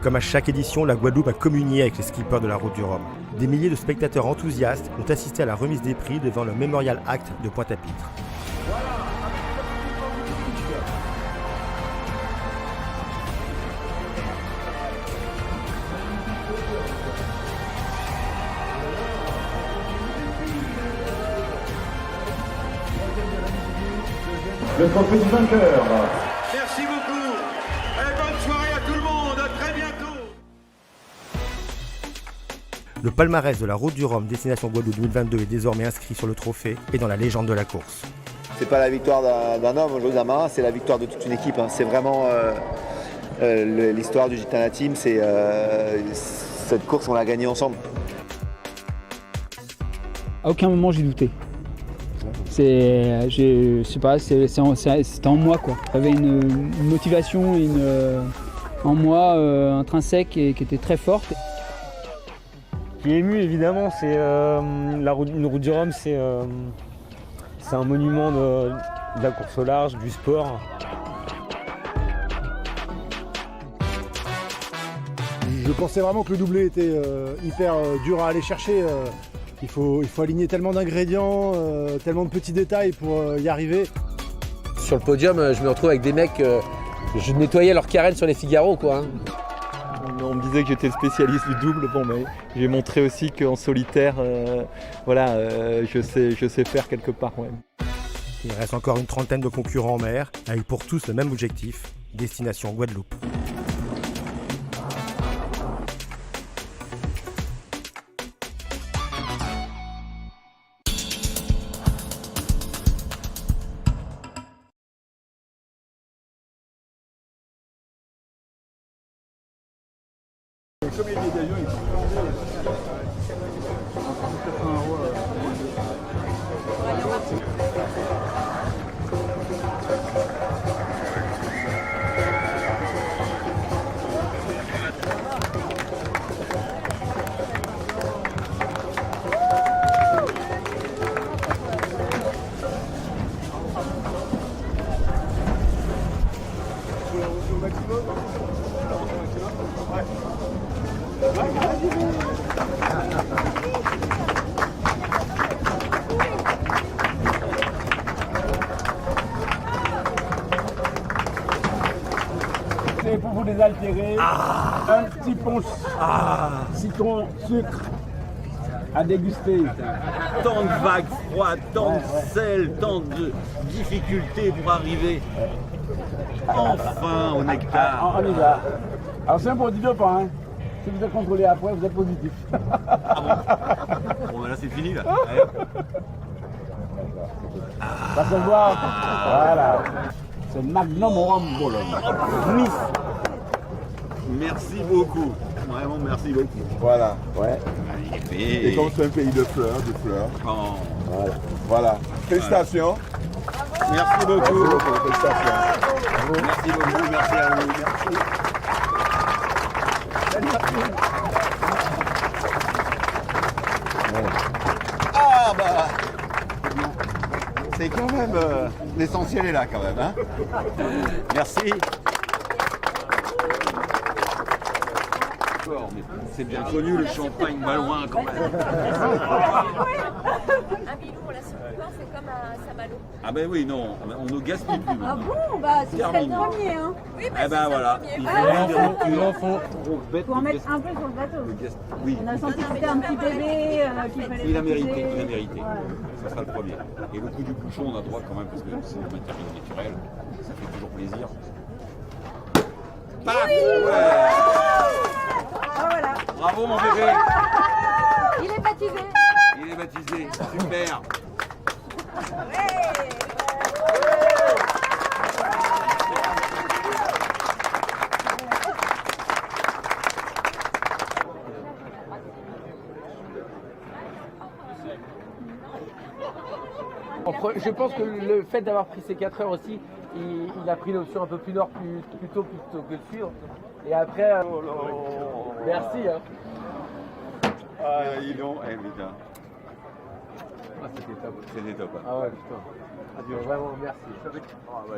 Comme à chaque édition, la Guadeloupe a communié avec les skippers de la Route du Rhum. Des milliers de spectateurs enthousiastes ont assisté à la remise des prix devant le Memorial Act de Pointe-à-Pitre. Le trophée du vainqueur. Merci beaucoup. Et bonne soirée à tout le monde. À très bientôt. Le palmarès de la Route du Rhum Destination Guadeloupe 2022 est désormais inscrit sur le trophée et dans la légende de la course. C'est pas la victoire d'un homme aujourd'hui d'un marin, c'est la victoire de toute une équipe. C'est vraiment l'histoire du Gitana Team. Cette course, on l'a gagnée ensemble. À aucun moment j'ai douté. C'était en moi quoi. J'avais une motivation en moi intrinsèque et qui était très forte. Ce qui est ému évidemment, c'est une route du Rhum, c'est un monument de la course au large, du sport. Je pensais vraiment que le doublé était hyper dur à aller chercher. Il faut aligner tellement d'ingrédients, tellement de petits détails pour y arriver. Sur le podium, je me retrouve avec des mecs, je nettoyais leur carène sur les Figaro quoi. On me disait que j'étais le spécialiste du double, mais j'ai montré aussi qu'en solitaire, je sais faire quelque part. Ouais. Il reste encore une trentaine de concurrents en mer, avec pour tous le même objectif, destination Guadeloupe. Comme il y a des avions, c'est pour vous désaltérer. Un petit punch citron, sucre à déguster. Tant de vagues froides, tant de sel, tant de difficultés pour arriver enfin au nectar. On y va. Alors c'est un produit de pain. Si vous êtes contrôlé après, vous êtes positif. Bon, là c'est fini là. Ça se voit. Voilà. C'est Magnum Rhum Bologne. Merci beaucoup. Vraiment merci beaucoup. Voilà, ouais. Et comme c'est un pays de fleurs, oh. Voilà. Félicitations. Merci beaucoup. Félicitations. Merci beaucoup, merci à vous. Ah bah c'est quand même l'essentiel est là quand même hein. Merci. Mais c'est bien connu le champagne malouin quand même. Un bilou, on l'a sur le corps, c'est comme un Saint-Malo. Ah ben oui, non, on ne gaspille plus. Ah bon, bah ce serait le premier, hein. Oui, bah eh ben voilà, il en faut. Faut en mettre un peu sur le bateau. Oui. On a senti que c'était un petit bébé qu'il fallait. Il a mérité, il a mérité. Ça sera le premier. Et le coup du bouchon, on a droit quand même, parce que c'est une matière naturelle, ça fait toujours plaisir. Paf ouais. Ah voilà. Bravo mon bébé. Il est baptisé. Il est baptisé, super. Je pense que le fait d'avoir pris ces 4 heures aussi, il a pris l'option un peu plus nord plus tôt que le suivre. Et après, merci. Hein. Ah, ils l'ont, putain. Ah, c'était top. C'était top. Hein. Ah ouais, putain. Adieu. Vraiment, merci.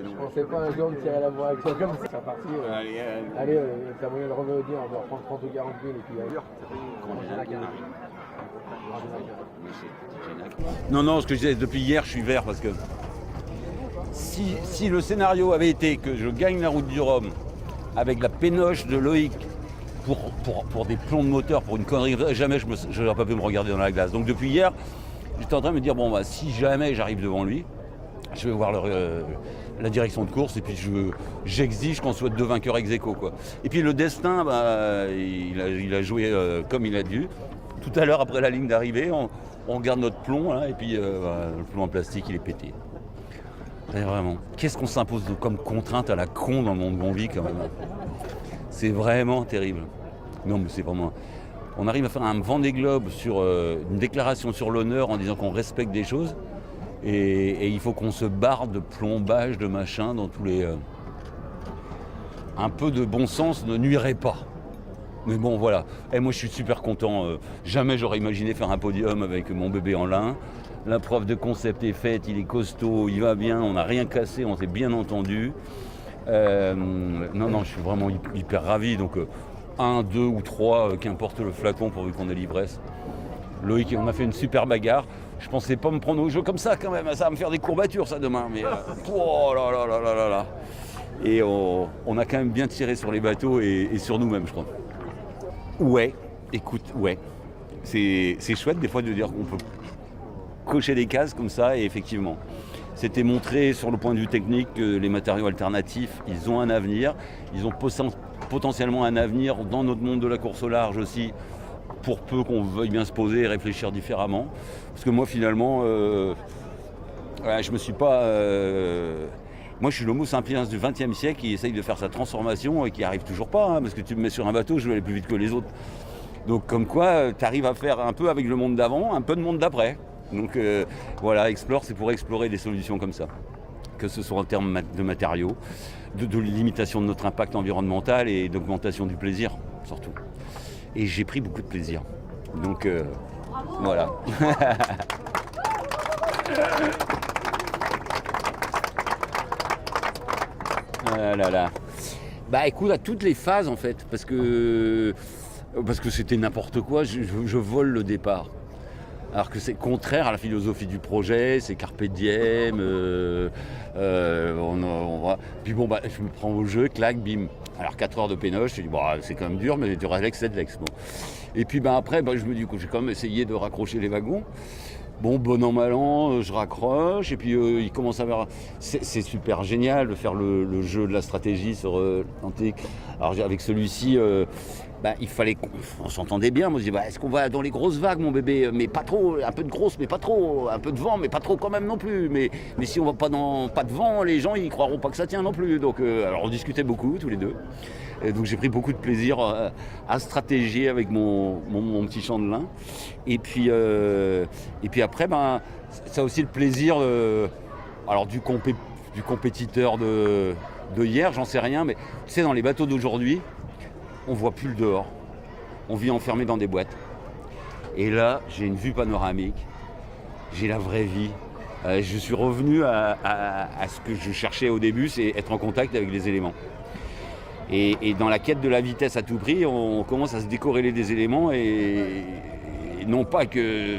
Je pensais pas un jour me tirer la voix avec toi comme ça. C'est parti. Allez, t'as moyen de revenir, on va reprendre 30 ou 40 000 et puis Non, ce que je disais, depuis hier, je suis vert parce que si le scénario avait été que je gagne la route du Rhum avec la pénoche de Loïc pour des plombs de moteur, pour une connerie, jamais je n'aurais pas pu me regarder dans la glace. Donc depuis hier, j'étais en train de me dire, bon, bah, si jamais j'arrive devant lui, je vais voir la direction de course et puis j'exige qu'on soit deux vainqueurs ex aequo, quoi. Et puis le destin, bah, il a joué comme il a dû. Tout à l'heure, après la ligne d'arrivée, on regarde notre plomb là, et puis le plomb en plastique, il est pété. Et vraiment, qu'est-ce qu'on s'impose comme contrainte à la con dans le monde où on vit quand même. C'est vraiment terrible. Non, mais c'est vraiment... On arrive à faire un Vendée Globe sur une déclaration sur l'honneur en disant qu'on respecte des choses. Et il faut qu'on se barre de plombage, de machin, dans tous les... Un peu de bon sens ne nuirait pas. Mais bon, voilà. Et moi, je suis super content. Jamais j'aurais imaginé faire un podium avec mon bébé en lin. La preuve de concept est faite, il est costaud, il va bien, on n'a rien cassé, on s'est bien entendu. Non, je suis vraiment hyper ravi. Donc, 1, 2 ou 3, qu'importe le flacon pourvu qu'on ait l'ivresse. Loïc, on a fait une super bagarre. Je pensais pas me prendre au jeu comme ça quand même. Ça va me faire des courbatures ça demain. Mais oh là là là là là là. Et on a quand même bien tiré sur les bateaux et sur nous-mêmes, je crois. Ouais, écoute, ouais. C'est chouette des fois de dire qu'on peut cocher des cases comme ça et effectivement. C'était montré sur le point de vue technique que les matériaux alternatifs, ils ont un avenir. Ils ont potentiellement un avenir dans notre monde de la course au large aussi, pour peu qu'on veuille bien se poser et réfléchir différemment. Parce que moi finalement, je me suis pas... Moi je suis l'homo sapiens du XXe siècle qui essaye de faire sa transformation et qui n'y arrive toujours pas, hein, parce que tu me mets sur un bateau, je vais aller plus vite que les autres. Donc comme quoi, tu arrives à faire un peu avec le monde d'avant, un peu de monde d'après. Donc voilà, Explore, c'est pour explorer des solutions comme ça. Que ce soit en termes de matériaux, de limitation de notre impact environnemental et d'augmentation du plaisir, surtout. Et j'ai pris beaucoup de plaisir. Donc voilà. Ah là là. Bah écoute, à toutes les phases en fait, parce que c'était n'importe quoi, je vole le départ. Alors que c'est contraire à la philosophie du projet, c'est carpe diem, Puis bon, bah, je me prends au jeu, clac, bim. Alors 4 heures de pénoche, je me dis, bah, c'est quand même dur, mais du Relax, c'est de l'ex. Bon. Et puis bah, après, bah, je me dis que j'ai quand même essayé de raccrocher les wagons. Bon, bon an, mal an, je raccroche, et puis il commence à avoir... C'est super génial de faire le jeu de la stratégie sur Antique. Alors avec celui-ci, il fallait qu'on s'entendait bien. Moi, je dis, est-ce qu'on va dans les grosses vagues, mon bébé? Mais pas trop, un peu de grosses, mais pas trop. Un peu de vent, mais pas trop quand même non plus. Mais si on va pas de vent, les gens, ils croiront pas que ça tient non plus. Donc, alors on discutait beaucoup, tous les deux. Et donc j'ai pris beaucoup de plaisir à stratégier avec mon petit champ de lin. Et puis après, ça a aussi le plaisir du compétiteur de hier, j'en sais rien, mais tu sais, dans les bateaux d'aujourd'hui, on voit plus le dehors. On vit enfermé dans des boîtes. Et là, j'ai une vue panoramique. J'ai la vraie vie. Je suis revenu à ce que je cherchais au début, c'est être en contact avec les éléments. Et dans la quête de la vitesse à tout prix, on commence à se décorréler des éléments et non pas que...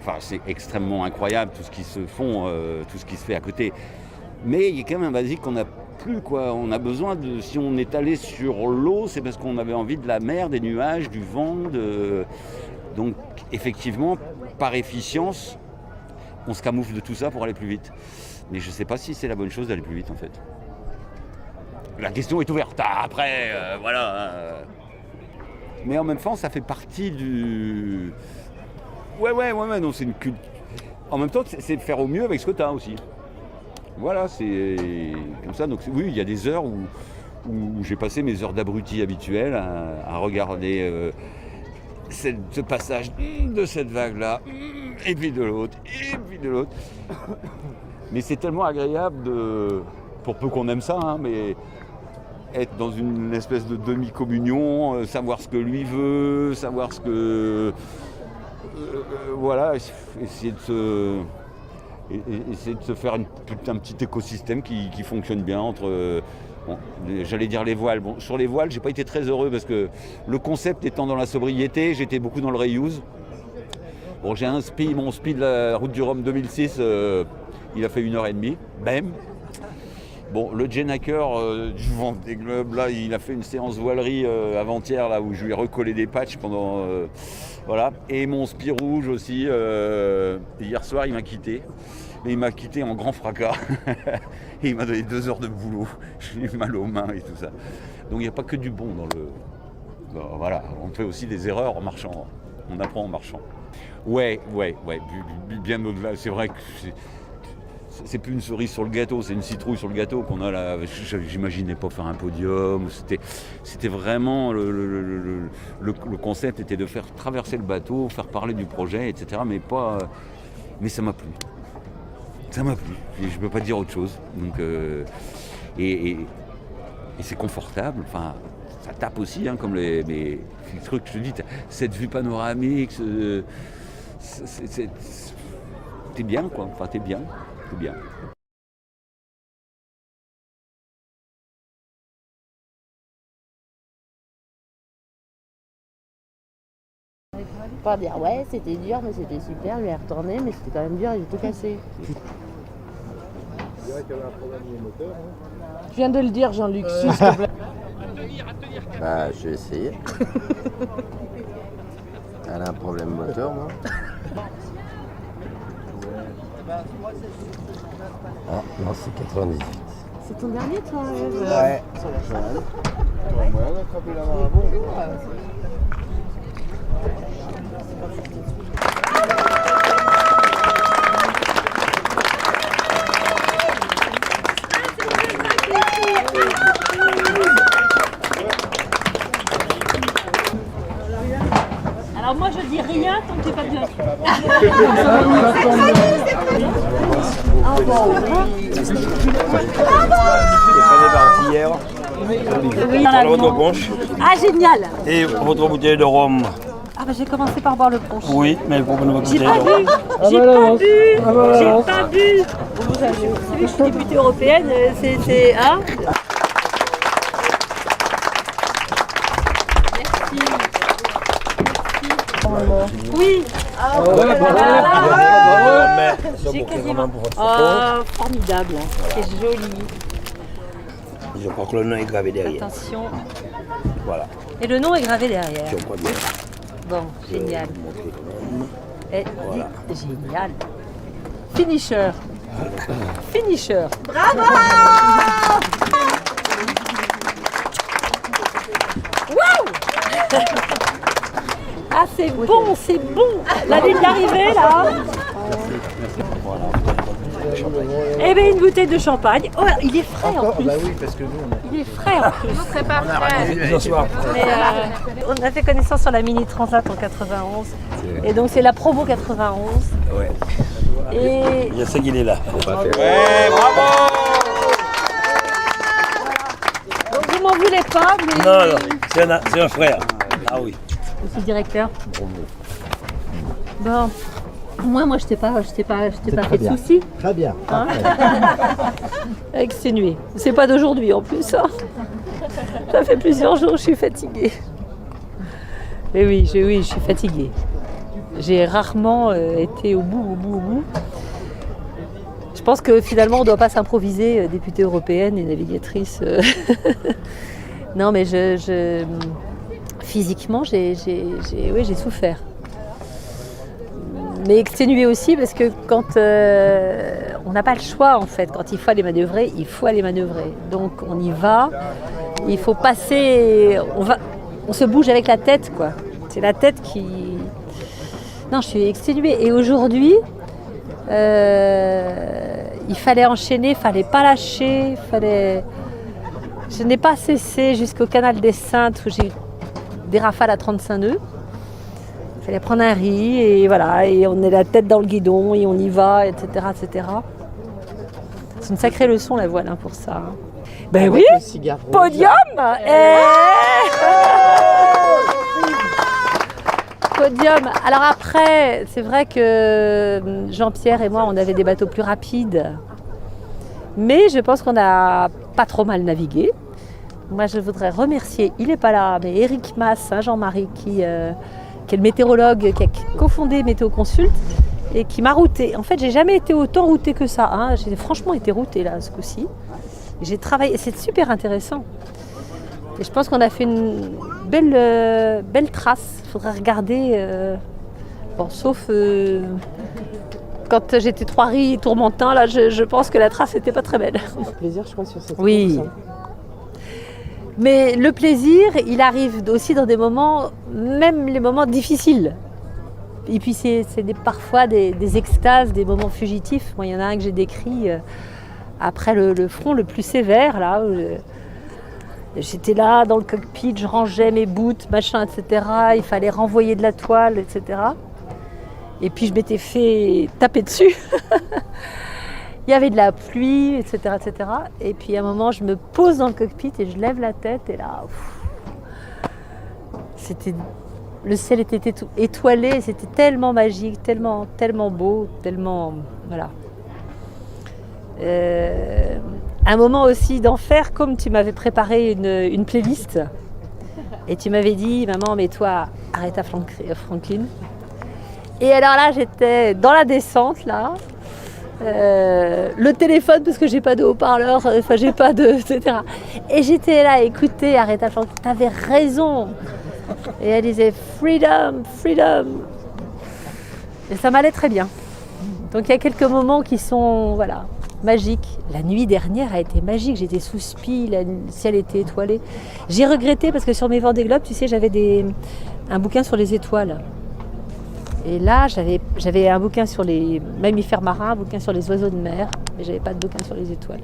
Enfin, c'est extrêmement incroyable tout ce qui se font, tout ce qui se fait à côté. Mais il y a quand même un basique qu'on n'a plus, quoi. On a besoin de... Si on est allé sur l'eau, c'est parce qu'on avait envie de la mer, des nuages, du vent. Donc, effectivement, par efficience, on se camoufle de tout ça pour aller plus vite. Mais je ne sais pas si c'est la bonne chose d'aller plus vite, en fait. La question est ouverte. Après, voilà. Mais en même temps, ça fait partie du... Ouais, non, c'est une culture. En même temps, c'est de faire au mieux avec ce que tu as aussi. Voilà, c'est comme ça. Donc oui, il y a des heures où j'ai passé mes heures d'abruti habituelles à regarder ce passage de cette vague-là, et puis de l'autre, et puis de l'autre. Mais c'est tellement agréable pour peu qu'on aime ça, hein, mais être dans une espèce de demi-communion, savoir ce que lui veut, savoir ce que... voilà, essayer de se faire un petit écosystème qui fonctionne bien entre, j'allais dire les voiles. Bon, sur les voiles, j'ai pas été très heureux parce que le concept étant dans la sobriété, j'étais beaucoup dans le reuse. Bon, j'ai inscrit mon speed de la route du Rhum 2006, il a fait 1h30, bam. Bon, le Jenaker du Vendée Globe, là, il a fait une séance voilerie avant-hier, là, où je lui ai recollé des patchs pendant... voilà. Et mon Spi Rouge aussi, hier soir, il m'a quitté. Mais il m'a quitté en grand fracas. Et il m'a donné 2 heures de boulot. J'ai eu mal aux mains et tout ça. Donc il n'y a pas que du bon dans le... voilà, on fait aussi des erreurs en marchant. On apprend en marchant. Ouais, bien au-delà. C'est vrai que... C'est plus une cerise sur le gâteau, c'est une citrouille sur le gâteau qu'on a là. J'imaginais pas faire un podium. C'était vraiment le concept était de faire traverser le bateau, faire parler du projet, etc. Mais ça m'a plu. Ça m'a plu. Et je peux pas dire autre chose. Donc et c'est confortable. Enfin, ça tape aussi, hein, comme les trucs que je te dis. Cette vue panoramique, t'es bien, quoi. Enfin, t'es bien. Bien. Pas dire ouais c'était dur mais c'était super, lui est retourné mais c'était quand même dur, il est tout cassé. Je dirais qu'il y avait un problème de moteur. Je viens de le dire Jean-Luc, s'il te plaît. Bah je vais essayer. Elle a un problème moteur moi. Ah non, c'est 98. C'est ton dernier toi Ouais. T'aurais moyen d'attraper la marabout. Alors moi je dis rien tant que t'es pas bien. Hier. Oui, dans votre punch. Ah génial. Et votre bouteille de rhum. Ah bah j'ai commencé par boire le punch. Oui, mais pour une bouteille J'ai de pas rhum. bu. J'ai pas bu. Vous savez que je suis députée européenne, c'est hein. Oui. J'ai quasiment. Oh, formidable. C'est joli. Je crois que le nom est gravé derrière. Attention. Voilà. Et le nom est gravé derrière. Je crois bien. Bon, génial. Et Voilà. génial. Finisher. Finisher. Bravo. Waouh. Ah c'est bon, c'est bon. La ligne d'arrivée là. Eh bien une bouteille de champagne. Oh il est frais en plus. Bah oui, parce que nous Il est frais en plus. Vous serez pas frais. Mais, on a fait connaissance sur la Mini Transat en 91. Et donc c'est la promo 91. Ouais. Et Je sais qu'il est là. Ouais, bravo. donc vous m'en voulez pas, mais Non, c'est un frère. Ah oui. je suis directeur. Bon. Moi je t'ai pas fait de soucis. Très bien. Hein exténué. C'est pas d'aujourd'hui en plus. Hein. Ça fait plusieurs jours, je suis fatiguée. Mais oui, je suis fatiguée. J'ai rarement été au bout. Je pense que finalement, on ne doit pas s'improviser députée européenne et navigatrice. Non, mais physiquement, j'ai souffert. Mais exténué aussi parce que quand on n'a pas le choix en fait, quand il faut aller manœuvrer, il faut aller manœuvrer. Donc on y va, il faut passer, on se bouge avec la tête quoi. C'est la tête qui... Non, je suis exténuée. Et aujourd'hui, il fallait enchaîner, il fallait pas lâcher, Je n'ai pas cessé jusqu'au canal des Saintes où j'ai eu des rafales à 35 nœuds. Il fallait prendre un riz et voilà, et on est la tête dans le guidon et on y va, etc. etc. C'est une sacrée leçon la voile hein, pour ça. Hein. Ben oui, podium podium. Alors après, c'est vrai que Jean-Pierre et moi, on avait des bateaux plus rapides. Mais je pense qu'on a pas trop mal navigué. Moi, je voudrais remercier, il n'est pas là, mais Éric Mas, Jean-Marie, qui est le météorologue, qui a cofondé Météo Consult et qui m'a routé. En fait, j'ai jamais été autant routée que ça. Hein. J'ai franchement été routée là, ce coup-ci. J'ai travaillé, c'est super intéressant. Et je pense qu'on a fait une belle trace. Il faudrait regarder, bon, sauf quand j'étais 3 riz tourmentin, là, je pense que la trace n'était pas très belle. Plaisir, je crois, sur cette Oui. course, hein. Mais le plaisir, il arrive aussi dans des moments, même les moments difficiles. Et puis c'est parfois des extases, des moments fugitifs. Moi, il y en a un que j'ai décrit après le front le plus sévère, là, où j'étais là dans le cockpit, je rangeais mes boots, machin, etc. Il fallait renvoyer de la toile, etc. Et puis je m'étais fait taper dessus. Il y avait de la pluie, etc., etc. Et puis à un moment, je me pose dans le cockpit et je lève la tête et là, le ciel était étoilé, c'était tellement magique, tellement beau, tellement, voilà. Un moment aussi d'enfer, comme tu m'avais préparé une playlist et tu m'avais dit, maman, mets-toi Aretha Franklin. Et alors là, j'étais dans la descente, là. Le téléphone, parce que j'ai pas de haut-parleur, enfin j'ai pas de... etc. Et j'étais là à écouter Aretha Franklin, t'avais raison. Et elle disait freedom, freedom. Et ça m'allait très bien. Donc il y a quelques moments qui sont, voilà, magiques. La nuit dernière a été magique, j'étais sous spi, le ciel était étoilé. J'ai regretté parce que sur mes Vendée Globe, tu sais, j'avais un bouquin sur les étoiles. Et là, j'avais un bouquin sur les mammifères marins, un bouquin sur les oiseaux de mer, mais j'avais pas de bouquin sur les étoiles.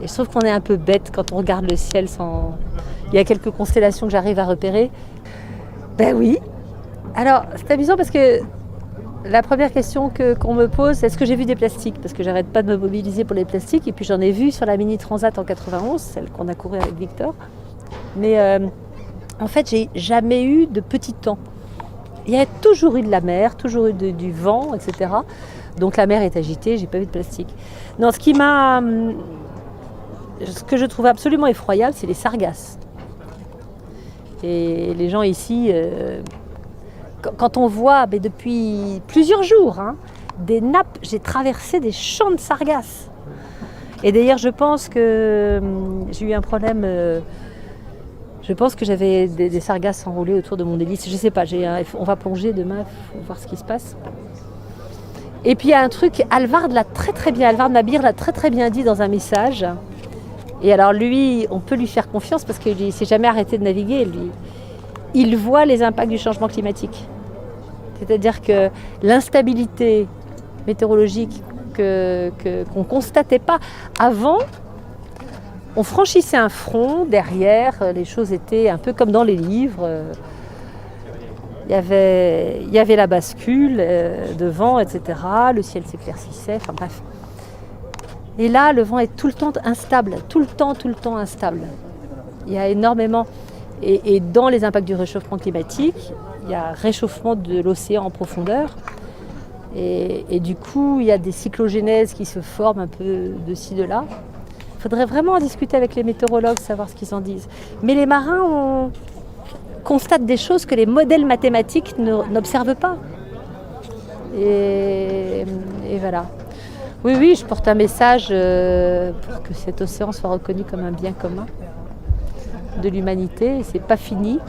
Et je trouve qu'on est un peu bête quand on regarde le ciel sans... Il y a quelques constellations que j'arrive à repérer. Ben oui. Alors, c'est amusant parce que la première question qu'on me pose, c'est est-ce que j'ai vu des plastiques? Parce que j'arrête pas de me mobiliser pour les plastiques. Et puis j'en ai vu sur la Mini Transat en 91, celle qu'on a courue avec Victor. Mais en fait, j'ai jamais eu de petit temps. Il y a toujours eu de la mer, toujours eu du vent, etc. Donc la mer est agitée, j'ai pas vu de plastique. Non, ce que je trouve absolument effroyable, c'est les sargasses. Et les gens ici, quand on voit depuis plusieurs jours, hein, des nappes, j'ai traversé des champs de sargasses. Et d'ailleurs, je pense que j'ai eu un problème... Je pense que j'avais des sargasses enroulées autour de mon hélice. Je ne sais pas, on va plonger demain, il faut voir ce qui se passe. Et puis il y a un truc, Alvard l'a très bien, Alvard Nabir l'a très bien dit dans un message. Et alors lui, on peut lui faire confiance parce qu'il ne s'est jamais arrêté de naviguer. Lui, il voit les impacts du changement climatique. C'est-à-dire que l'instabilité météorologique qu'on ne constatait pas avant, on franchissait un front, derrière, les choses étaient un peu comme dans les livres. Il y avait la bascule devant, etc. Le ciel s'éclaircissait, enfin bref. Et là, le vent est tout le temps instable, tout le temps instable. Il y a énormément... Et dans les impacts du réchauffement climatique, il y a réchauffement de l'océan en profondeur. Et du coup, il y a des cyclogénèses qui se forment un peu de ci, de là. Il faudrait vraiment en discuter avec les météorologues, savoir ce qu'ils en disent. Mais les marins constatent des choses que les modèles mathématiques n'observent pas. Et voilà. Oui, je porte un message pour que cet océan soit reconnu comme un bien commun de l'humanité. Et c'est pas fini.